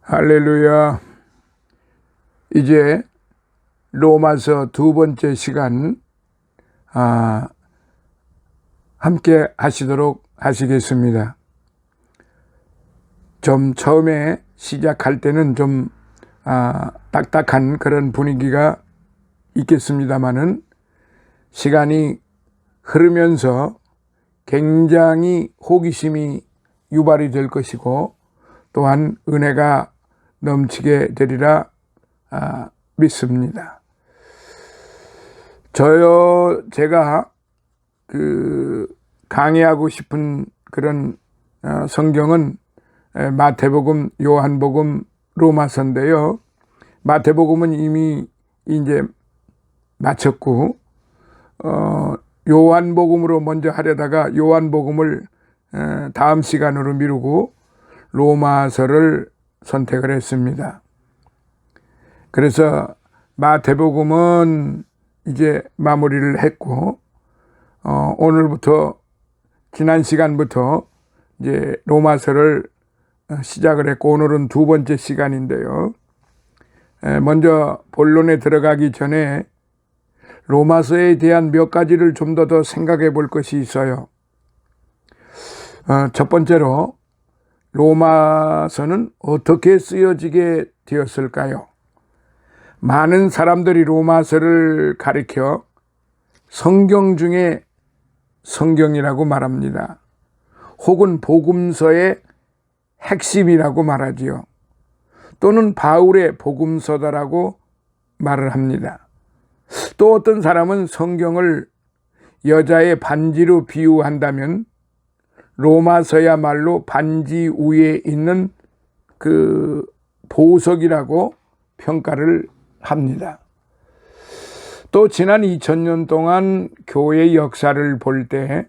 할렐루야. 이제 로마서 두 번째 시간 함께 하시도록 하시겠습니다. 좀 처음에 시작할 때는 좀 딱딱한 그런 분위기가 있겠습니다마는 시간이 흐르면서 굉장히 호기심이 유발이 될 것이고 또한 은혜가 넘치게 되리라 믿습니다. 제가 강의하고 싶은 그런 성경은 마태복음, 요한복음, 로마서인데요. 마태복음은 이미 이제 마쳤고 요한복음으로 먼저 하려다가 요한복음을 다음 시간으로 미루고 로마서를 선택을 했습니다. 그래서 마태복음은 이제 마무리를 했고 오늘부터 지난 시간부터 이제 로마서를 시작을 했고 오늘은 두 번째 시간인데요. 먼저 본론에 들어가기 전에 로마서에 대한 몇 가지를 좀 더 생각해 볼 것이 있어요. 첫 번째로 로마서는 어떻게 쓰여지게 되었을까요? 많은 사람들이 로마서를 가리켜 성경 중에 성경이라고 말합니다. 혹은 복음서의 핵심이라고 말하지요. 또는 바울의 복음서다라고 말을 합니다. 또 어떤 사람은 성경을 여자의 반지로 비유한다면 로마서야말로 반지 위에 있는 그 보석이라고 평가를 합니다. 또 지난 2000년 동안 교회 역사를 볼 때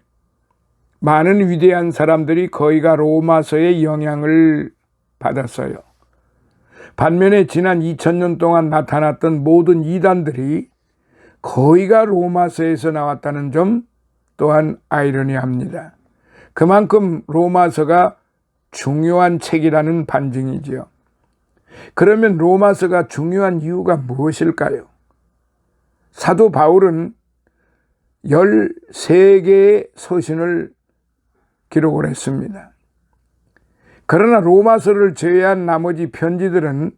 많은 위대한 사람들이 거의가 로마서의 영향을 받았어요. 반면에 지난 2000년 동안 나타났던 모든 이단들이 거의가 로마서에서 나왔다는 점 또한 아이러니합니다. 그만큼 로마서가 중요한 책이라는 반증이지요. 그러면 로마서가 중요한 이유가 무엇일까요? 사도 바울은 13개의 서신을 기록을 했습니다. 그러나 로마서를 제외한 나머지 편지들은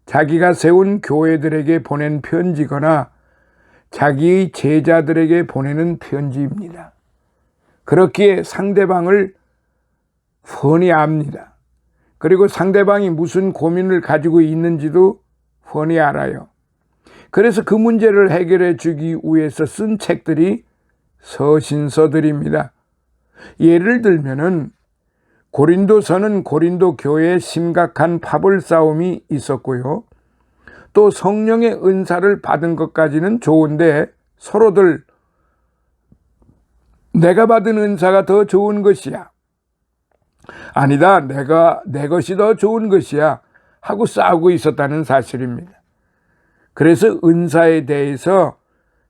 자기가 세운 교회들에게 보낸 편지거나 자기의 제자들에게 보내는 편지입니다. 그렇기에 상대방을 훤히 압니다. 그리고 상대방이 무슨 고민을 가지고 있는지도 훤히 알아요. 그래서 그 문제를 해결해 주기 위해서 쓴 책들이 서신서들입니다. 예를 들면은 고린도서는 고린도 교회에 심각한 파벌 싸움이 있었고요. 또 성령의 은사를 받은 것까지는 좋은데 서로들 내가 받은 은사가 더 좋은 것이야. 아니다, 내 것이 더 좋은 것이야. 하고 싸우고 있었다는 사실입니다. 그래서 은사에 대해서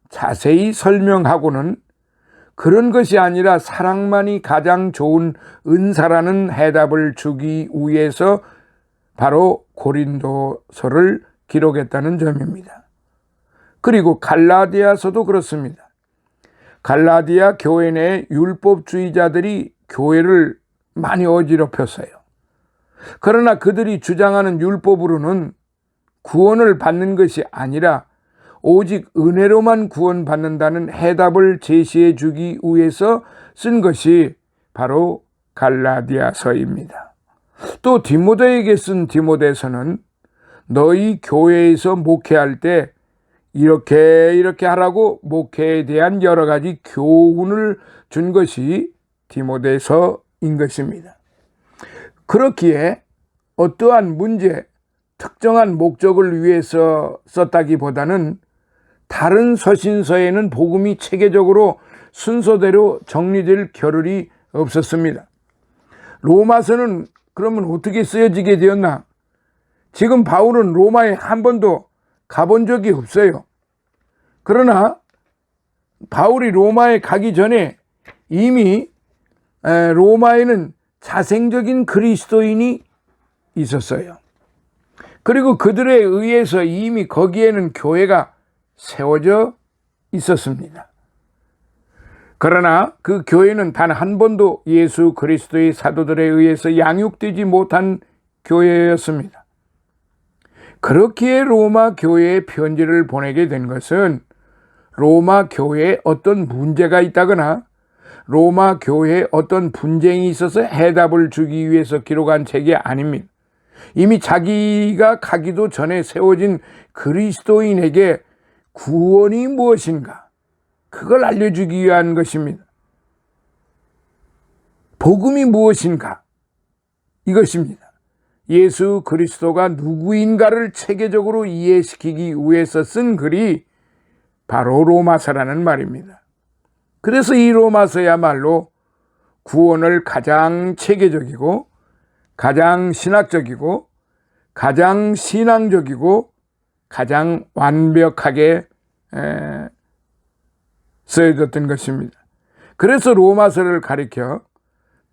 자세히 설명하고는 그런 것이 아니라 사랑만이 가장 좋은 은사라는 해답을 주기 위해서 바로 고린도서를 기록했다는 점입니다. 그리고 갈라디아서도 그렇습니다. 갈라디아 교회 내 율법주의자들이 교회를 많이 어지럽혔어요. 그러나 그들이 주장하는 율법으로는 구원을 받는 것이 아니라 오직 은혜로만 구원받는다는 해답을 제시해 주기 위해서 쓴 것이 바로 갈라디아서입니다. 또 디모데에게 쓴 디모데서는 너희 교회에서 목회할 때 이렇게 하라고 목회에 대한 여러 가지 교훈을 준 것이 디모데서인 것입니다. 그렇기에 어떠한 문제, 특정한 목적을 위해서 썼다기보다는 다른 서신서에는 복음이 체계적으로 순서대로 정리될 겨를이 없었습니다. 로마서는 그러면 어떻게 쓰여지게 되었나? 지금 바울은 로마에 한 번도 가본 적이 없어요. 그러나 바울이 로마에 가기 전에 이미 로마에는 자생적인 그리스도인이 있었어요. 그리고 그들에 의해서 이미 거기에는 교회가 세워져 있었습니다. 그러나 그 교회는 단 한 번도 예수 그리스도의 사도들에 의해서 양육되지 못한 교회였습니다. 그렇기에 로마 교회에 편지를 보내게 된 것은 로마 교회에 어떤 문제가 있다거나 로마 교회에 어떤 분쟁이 있어서 해답을 주기 위해서 기록한 책이 아닙니다. 이미 자기가 가기도 전에 세워진 그리스도인에게 구원이 무엇인가, 그걸 알려주기 위한 것입니다. 복음이 무엇인가, 이것입니다. 예수 그리스도가 누구인가를 체계적으로 이해시키기 위해서 쓴 글이 바로 로마서라는 말입니다. 그래서 이 로마서야말로 구원을 가장 체계적이고 가장 신학적이고 가장 신앙적이고 가장 완벽하게 쓰여졌던 것입니다. 그래서 로마서를 가리켜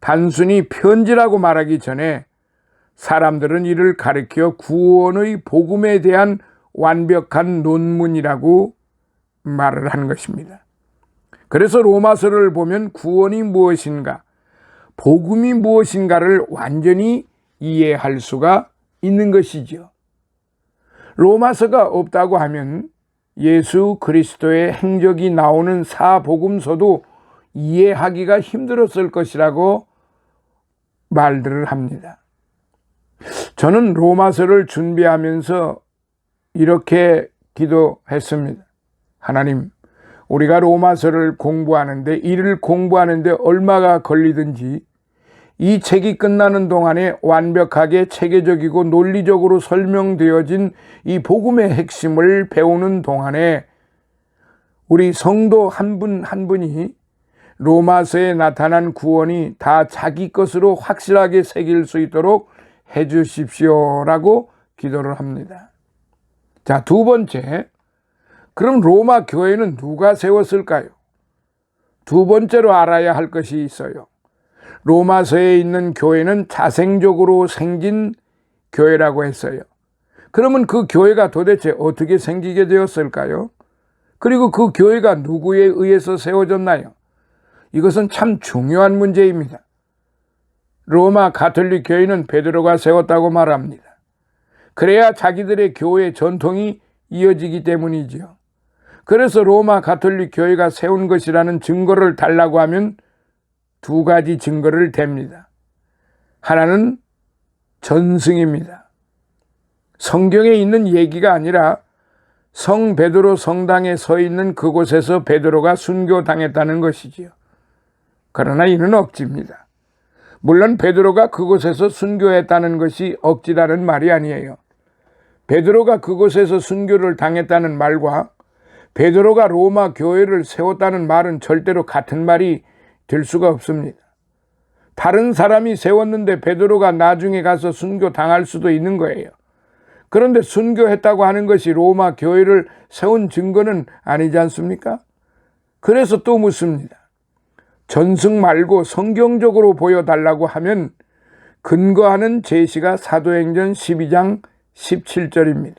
단순히 편지라고 말하기 전에 사람들은 이를 가리켜 구원의 복음에 대한 완벽한 논문이라고 말을 한 것입니다. 그래서 로마서를 보면 구원이 무엇인가, 복음이 무엇인가를 완전히 이해할 수가 있는 것이지요. 로마서가 없다고 하면 예수 그리스도의 행적이 나오는 사복음서도 이해하기가 힘들었을 것이라고 말들을 합니다. 저는 로마서를 준비하면서 이렇게 기도했습니다. 하나님, 우리가 로마서를 공부하는데, 이를 공부하는데 얼마가 걸리든지 이 책이 끝나는 동안에 완벽하게 체계적이고 논리적으로 설명되어진 이 복음의 핵심을 배우는 동안에 우리 성도 한 분 한 분이 로마서에 나타난 구원이 다 자기 것으로 확실하게 새길 수 있도록 해 주십시오라고 기도를 합니다. 자, 두 번째, 그럼 로마 교회는 누가 세웠을까요? 두 번째로 알아야 할 것이 있어요. 로마서에 있는 교회는 자생적으로 생긴 교회라고 했어요. 그러면 그 교회가 도대체 어떻게 생기게 되었을까요? 그리고 그 교회가 누구에 의해서 세워졌나요? 이것은 참 중요한 문제입니다. 로마 가톨릭 교회는 베드로가 세웠다고 말합니다. 그래야 자기들의 교회 전통이 이어지기 때문이지요. 그래서 로마 가톨릭 교회가 세운 것이라는 증거를 달라고 하면 두 가지 증거를 댑니다. 하나는 전승입니다. 성경에 있는 얘기가 아니라 성 베드로 성당에 서 있는 그곳에서 베드로가 순교당했다는 것이지요. 그러나 이는 억지입니다. 물론 베드로가 그곳에서 순교했다는 것이 억지라는 말이 아니에요. 베드로가 그곳에서 순교를 당했다는 말과 베드로가 로마 교회를 세웠다는 말은 절대로 같은 말이 될 수가 없습니다. 다른 사람이 세웠는데 베드로가 나중에 가서 순교 당할 수도 있는 거예요. 그런데 순교했다고 하는 것이 로마 교회를 세운 증거는 아니지 않습니까? 그래서 또 묻습니다. 전승 말고 성경적으로 보여달라고 하면 근거하는 제시가 사도행전 12장 17절입니다.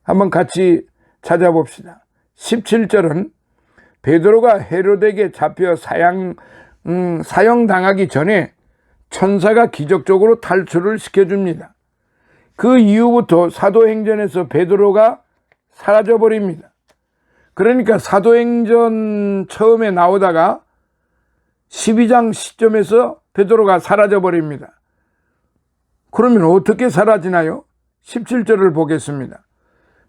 한번 같이 찾아봅시다. 17절은 베드로가 헤롯에게 잡혀 사형당하기 전에 천사가 기적적으로 탈출을 시켜줍니다. 그 이후부터 사도행전에서 베드로가 사라져버립니다. 그러니까 사도행전 처음에 나오다가 12장 시점에서 베드로가 사라져버립니다. 그러면 어떻게 사라지나요? 17절을 보겠습니다.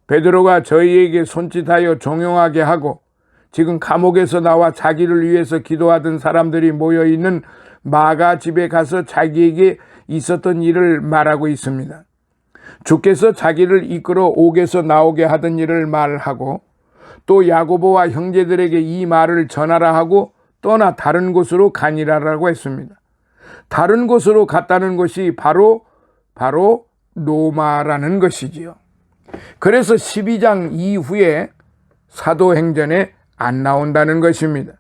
베드로가 저희에게 손짓하여 종용하게 하고 지금 감옥에서 나와 자기를 위해서 기도하던 사람들이 모여있는 마가 집에 가서 자기에게 있었던 일을 말하고 있습니다. 주께서 자기를 이끌어 옥에서 나오게 하던 일을 말하고 또 야고보와 형제들에게 이 말을 전하라 하고 떠나 다른 곳으로 가니라라고 했습니다. 다른 곳으로 갔다는 것이 바로 로마라는 것이지요. 그래서 12장 이후에 사도행전에 안 나온다는 것입니다.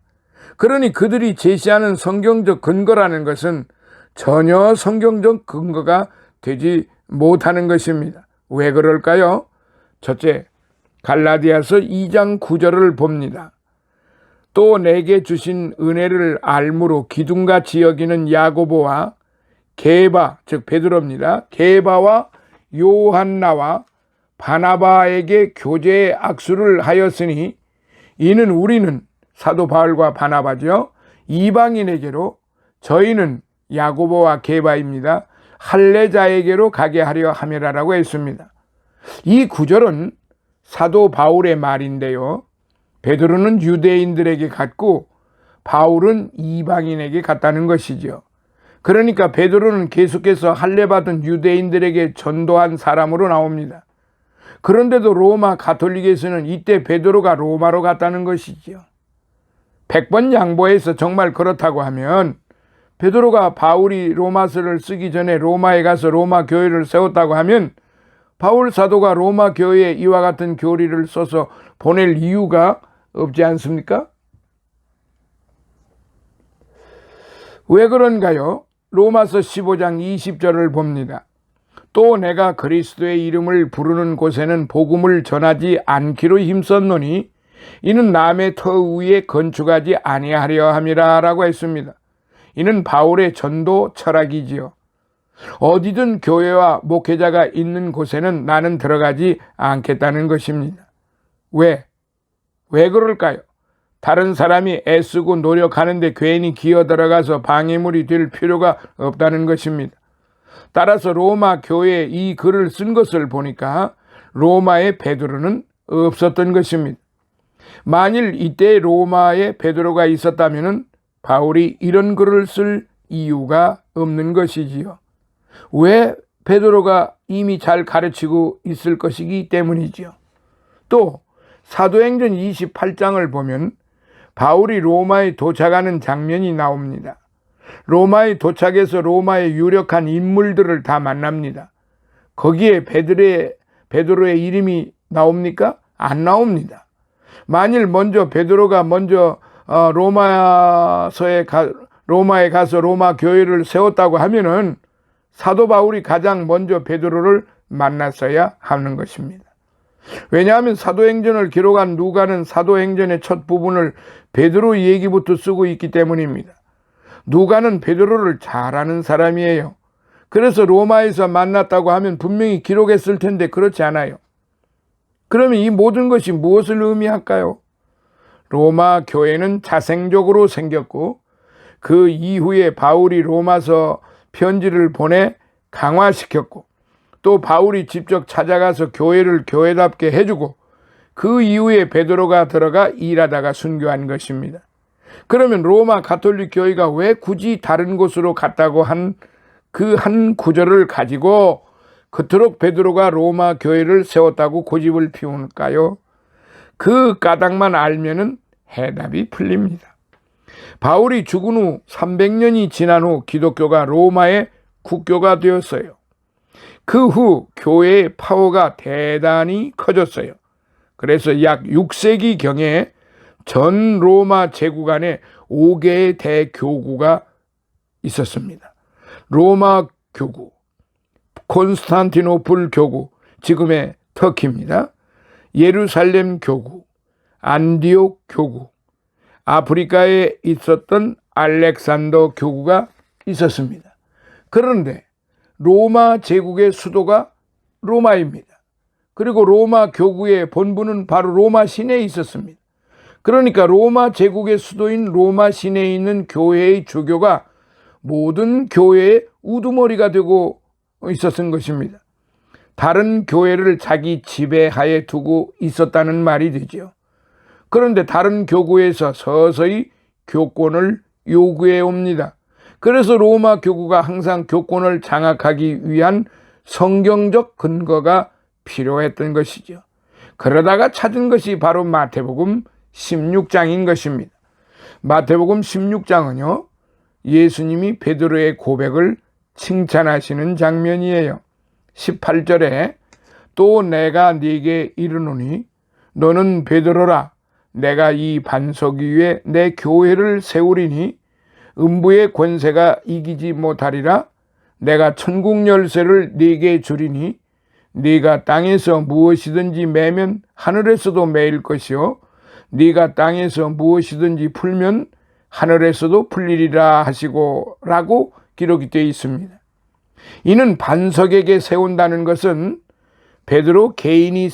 그러니 그들이 제시하는 성경적 근거라는 것은 전혀 성경적 근거가 되지 못하는 것입니다. 왜 그럴까요? 첫째, 갈라디아서 2장 9절을 봅니다. 또 내게 주신 은혜를 알므로 기둥같이 여기는 야고보와 게바, 즉 베드로입니다. 게바와 요한나와 바나바에게 교제의 악수를 하였으니 이는 우리는 사도 바울과 바나바죠. 이방인에게로 저희는 야고보와 게바입니다. 할례자에게로 가게 하려 함이라라고 했습니다. 이 구절은 사도 바울의 말인데요. 베드로는 유대인들에게 갔고 바울은 이방인에게 갔다는 것이죠. 그러니까 베드로는 계속해서 할례받은 유대인들에게 전도한 사람으로 나옵니다. 그런데도 로마 가톨릭에서는 이때 베드로가 로마로 갔다는 것이죠. 100번 양보해서 정말 그렇다고 하면 베드로가 바울이 로마서를 쓰기 전에 로마에 가서 로마 교회를 세웠다고 하면 바울 사도가 로마 교회에 이와 같은 교리를 써서 보낼 이유가 없지 않습니까? 왜 그런가요? 로마서 15장 20절을 봅니다. 또 내가 그리스도의 이름을 부르는 곳에는 복음을 전하지 않기로 힘썼노니 이는 남의 터 위에 건축하지 아니하려 함이라 라고 했습니다. 이는 바울의 전도 철학이지요. 어디든 교회와 목회자가 있는 곳에는 나는 들어가지 않겠다는 것입니다. 왜 그럴까요? 다른 사람이 애쓰고 노력하는데 괜히 기어 들어가서 방해물이 될 필요가 없다는 것입니다. 따라서 로마 교회에 이 글을 쓴 것을 보니까 로마에 베드로는 없었던 것입니다. 만일 이때 로마에 베드로가 있었다면 바울이 이런 글을 쓸 이유가 없는 것이지요. 왜? 베드로가 이미 잘 가르치고 있을 것이기 때문이지요. 또 사도행전 28장을 보면 바울이 로마에 도착하는 장면이 나옵니다. 로마에 도착해서 로마의 유력한 인물들을 다 만납니다. 거기에 베드로의 이름이 나옵니까? 안 나옵니다. 만일 베드로가 먼저 로마에 가서 로마 교회를 세웠다고 하면은 사도 바울이 가장 먼저 베드로를 만났어야 하는 것입니다. 왜냐하면 사도행전을 기록한 누가는 사도행전의 첫 부분을 베드로 얘기부터 쓰고 있기 때문입니다. 누가는 베드로를 잘 아는 사람이에요. 그래서 로마에서 만났다고 하면 분명히 기록했을 텐데 그렇지 않아요. 그러면 이 모든 것이 무엇을 의미할까요? 로마 교회는 자생적으로 생겼고 그 이후에 바울이 로마서 편지를 보내 강화시켰고 또 바울이 직접 찾아가서 교회를 교회답게 해주고 그 이후에 베드로가 들어가 일하다가 순교한 것입니다. 그러면 로마 가톨릭 교회가 왜 굳이 다른 곳으로 갔다고 한 그 한 구절을 가지고 그토록 베드로가 로마 교회를 세웠다고 고집을 피울까요? 그 까닭만 알면은 해답이 풀립니다. 바울이 죽은 후 300년이 지난 후 기독교가 로마의 국교가 되었어요. 그 후 교회의 파워가 대단히 커졌어요. 그래서 약 6세기경에 전 로마 제국 안에 5개의 대교구가 있었습니다. 로마 교구, 콘스탄티노플 교구, 지금의 터키입니다. 예루살렘 교구, 안디옥 교구, 아프리카에 있었던 알렉산더 교구가 있었습니다. 그런데 로마 제국의 수도가 로마입니다. 그리고 로마 교구의 본부는 바로 로마 시내에 있었습니다. 그러니까 로마 제국의 수도인 로마 시내에 있는 교회의 주교가 모든 교회의 우두머리가 되고 있었던 것입니다. 다른 교회를 자기 지배하에 두고 있었다는 말이 되죠. 그런데 다른 교구에서 서서히 교권을 요구해 옵니다. 그래서 로마 교구가 항상 교권을 장악하기 위한 성경적 근거가 필요했던 것이죠. 그러다가 찾은 것이 바로 마태복음 16장인 것입니다. 마태복음 16장은요, 예수님이 베드로의 고백을 칭찬하시는 장면이에요. 18절에 또 내가 네게 이르노니 너는 베드로라. 내가 이 반석 위에 내 교회를 세우리니 음부의 권세가 이기지 못하리라. 내가 천국 열쇠를 네게 주리니 네가 땅에서 무엇이든지 매면 하늘에서도 매일 것이요 네가 땅에서 무엇이든지 풀면 하늘에서도 풀리리라 하시고 라고 기록이 되어 있습니다. 이는 반석에게 세운다는 것은 베드로 개인에게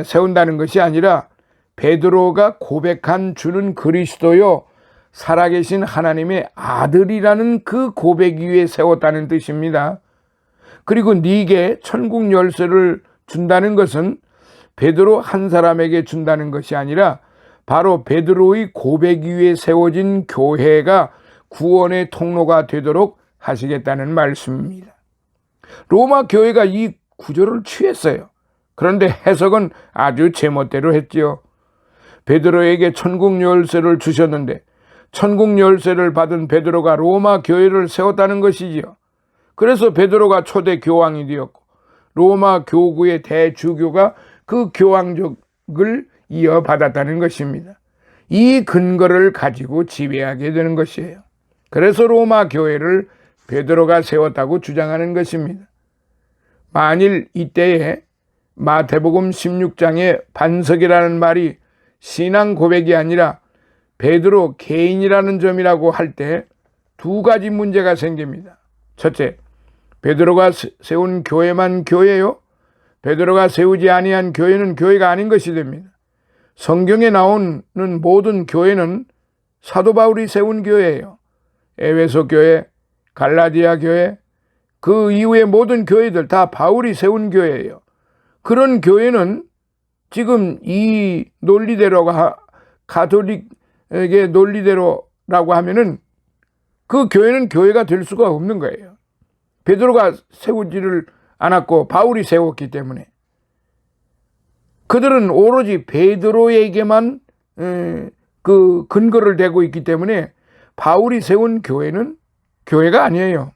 세운다는 것이 아니라 베드로가 고백한 주는 그리스도요 살아계신 하나님의 아들이라는 그 고백 위에 세웠다는 뜻입니다. 그리고 네게 천국 열쇠를 준다는 것은 베드로 한 사람에게 준다는 것이 아니라 바로 베드로의 고백 위에 세워진 교회가 구원의 통로가 되도록 하시겠다는 말씀입니다. 로마 교회가 이 구절을 취했어요. 그런데 해석은 아주 제멋대로 했지요. 베드로에게 천국 열쇠를 주셨는데 천국 열쇠를 받은 베드로가 로마 교회를 세웠다는 것이지요. 그래서 베드로가 초대 교황이 되었고 로마 교구의 대주교가 그 교황직을 이어받았다는 것입니다. 이 근거를 가지고 지배하게 되는 것이에요. 그래서 로마 교회를 베드로가 세웠다고 주장하는 것입니다. 만일 이때에 마태복음 16장의 반석이라는 말이 신앙 고백이 아니라 베드로 개인이라는 점이라고 할 때 두 가지 문제가 생깁니다. 첫째, 베드로가 세운 교회만 교회요? 베드로가 세우지 아니한 교회는 교회가 아닌 것이 됩니다. 성경에 나오는 모든 교회는 사도 바울이 세운 교회예요. 에베소 교회, 갈라디아 교회, 그 이후의 모든 교회들 다 바울이 세운 교회예요. 그런 교회는 지금 이 논리대로가 가톨릭의 논리대로라고 하면은 그 교회는 교회가 될 수가 없는 거예요. 베드로가 세우지를 않았고 바울이 세웠기 때문에 그들은 오로지 베드로에게만 그 근거를 대고 있기 때문에 바울이 세운 교회는 교회가 아니에요.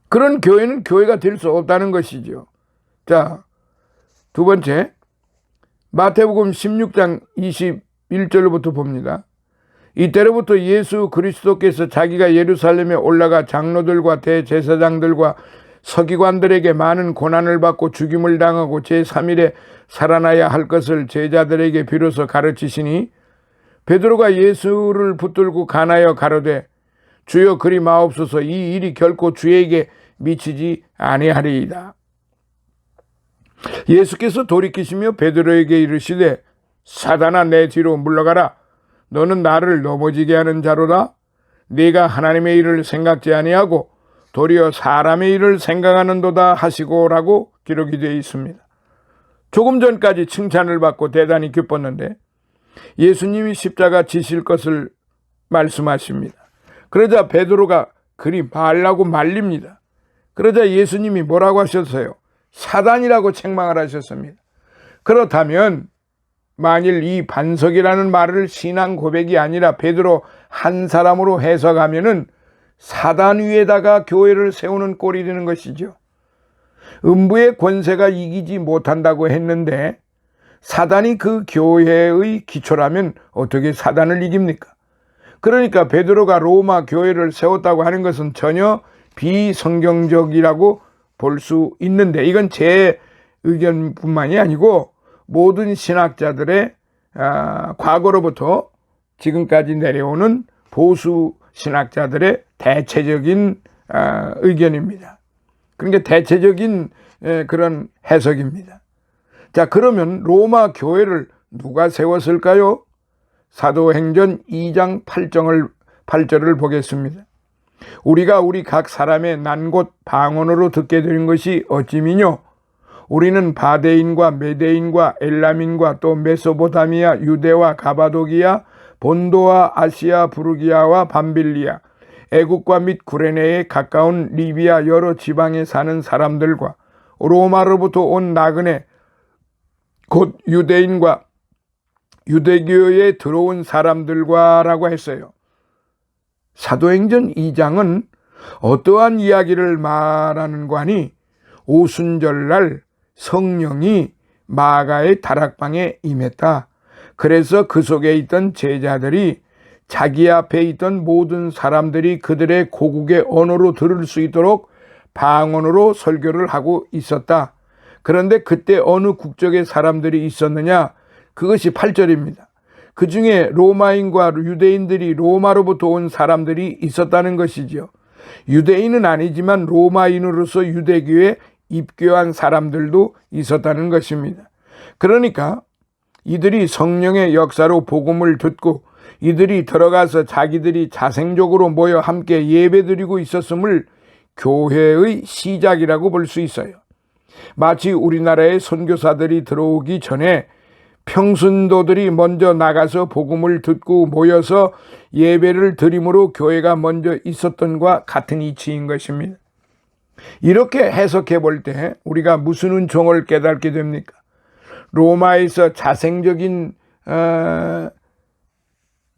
그런 교회는 교회가 될 수 없다는 것이죠. 자, 두 번째, 마태복음 16장 21절부터 봅니다. 이때로부터 예수 그리스도께서 자기가 예루살렘에 올라가 장로들과 대제사장들과 서기관들에게 많은 고난을 받고 죽임을 당하고 제3일에 살아나야 할 것을 제자들에게 비로소 가르치시니 베드로가 예수를 붙들고 간하여 가로되 주여 그리 마옵소서 이 일이 결코 주에게 미치지 아니하리이다. 예수께서 돌이키시며 베드로에게 이르시되 사단아 내 뒤로 물러가라. 너는 나를 넘어지게 하는 자로다. 네가 하나님의 일을 생각지 아니하고 도리어 사람의 일을 생각하는도다 하시고라고 기록이 되어 있습니다. 조금 전까지 칭찬을 받고 대단히 기뻤는데 예수님이 십자가 지실 것을 말씀하십니다. 그러자 베드로가 그리 말라고 말립니다. 그러자 예수님이 뭐라고 하셨어요? 사단이라고 책망을 하셨습니다. 그렇다면 만일 이 반석이라는 말을 신앙 고백이 아니라 베드로 한 사람으로 해석하면은 사단 위에다가 교회를 세우는 꼴이 되는 것이죠. 음부의 권세가 이기지 못한다고 했는데 사단이 그 교회의 기초라면 어떻게 사단을 이깁니까? 그러니까 베드로가 로마 교회를 세웠다고 하는 것은 전혀 비성경적이라고 볼 수 있는데 이건 제 의견뿐만이 아니고 모든 신학자들의 과거로부터 지금까지 내려오는 보수 신학자들의 대체적인 의견입니다. 그러니까 대체적인 그런 해석입니다. 자, 그러면 로마 교회를 누가 세웠을까요? 사도행전 2장 8절을 보겠습니다. 우리가 우리 각 사람의 난곳 방언으로 듣게 된 것이 어찌미뇨? 우리는 바데인과 메데인과 엘람인과 또 메소포타미아, 유대와 가바도기아, 본도와 아시아, 부르기아와 밤빌리아, 애국과 및 구레네에 가까운 리비아 여러 지방에 사는 사람들과 로마로부터 온 나그네 곧 유대인과 유대교에 들어온 사람들과 라고 했어요. 사도행전 2장은 어떠한 이야기를 말하는 거니? 오순절날 성령이 마가의 다락방에 임했다. 그래서 그 속에 있던 제자들이 자기 앞에 있던 모든 사람들이 그들의 고국의 언어로 들을 수 있도록 방언으로 설교를 하고 있었다. 그런데 그때 어느 국적의 사람들이 있었느냐? 그것이 8절입니다. 그 중에 로마인과 유대인들이 로마로부터 온 사람들이 있었다는 것이죠. 유대인은 아니지만 로마인으로서 유대교에 입교한 사람들도 있었다는 것입니다. 그러니까 이들이 성령의 역사로 복음을 듣고 이들이 들어가서 자기들이 자생적으로 모여 함께 예배드리고 있었음을 교회의 시작이라고 볼 수 있어요. 마치 우리나라의 선교사들이 들어오기 전에 평신도들이 먼저 나가서 복음을 듣고 모여서 예배를 드림으로 교회가 먼저 있었던과 같은 이치인 것입니다. 이렇게 해석해 볼 때 우리가 무슨 은총을 깨닫게 됩니까? 로마에서 자생적인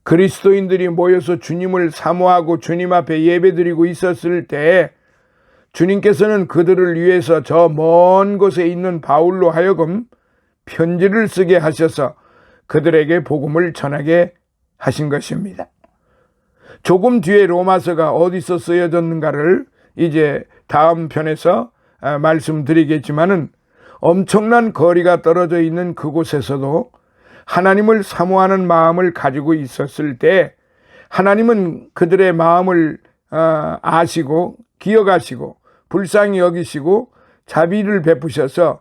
그리스도인들이 모여서 주님을 사모하고 주님 앞에 예배드리고 있었을 때 주님께서는 그들을 위해서 저 먼 곳에 있는 바울로 하여금 편지를 쓰게 하셔서 그들에게 복음을 전하게 하신 것입니다. 조금 뒤에 로마서가 어디서 쓰여졌는가를 이제 다음 편에서 말씀드리겠지만은 엄청난 거리가 떨어져 있는 그곳에서도 하나님을 사모하는 마음을 가지고 있었을 때 하나님은 그들의 마음을 아시고 기억하시고 불쌍히 여기시고 자비를 베푸셔서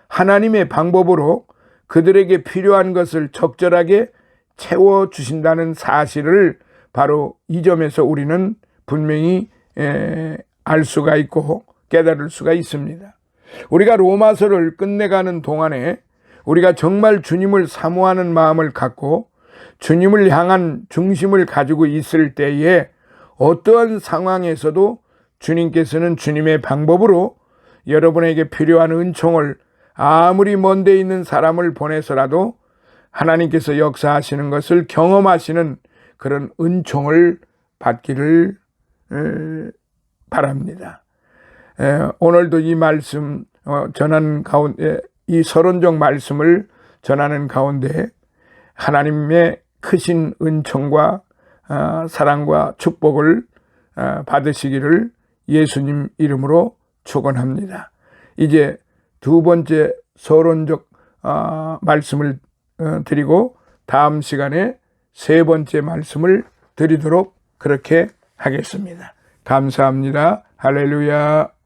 하나님의 방법으로 그들에게 필요한 것을 적절하게 채워주신다는 사실을 바로 이 점에서 우리는 분명히 알 수가 있고 깨달을 수가 있습니다. 우리가 로마서를 끝내가는 동안에 우리가 정말 주님을 사모하는 마음을 갖고 주님을 향한 중심을 가지고 있을 때에 어떠한 상황에서도 주님께서는 주님의 방법으로 여러분에게 필요한 은총을 아무리 먼 데 있는 사람을 보내서라도 하나님께서 역사하시는 것을 경험하시는 그런 은총을 받기를 바랍니다. 오늘도 이 말씀 전하는 가운데 이 서론적 말씀을 전하는 가운데 하나님의 크신 은총과 사랑과 축복을 받으시기를 예수님 이름으로 축원합니다. 이제 두 번째 서론적 말씀을 드리고 다음 시간에 세 번째 말씀을 드리도록 그렇게 하겠습니다. 감사합니다. 할렐루야.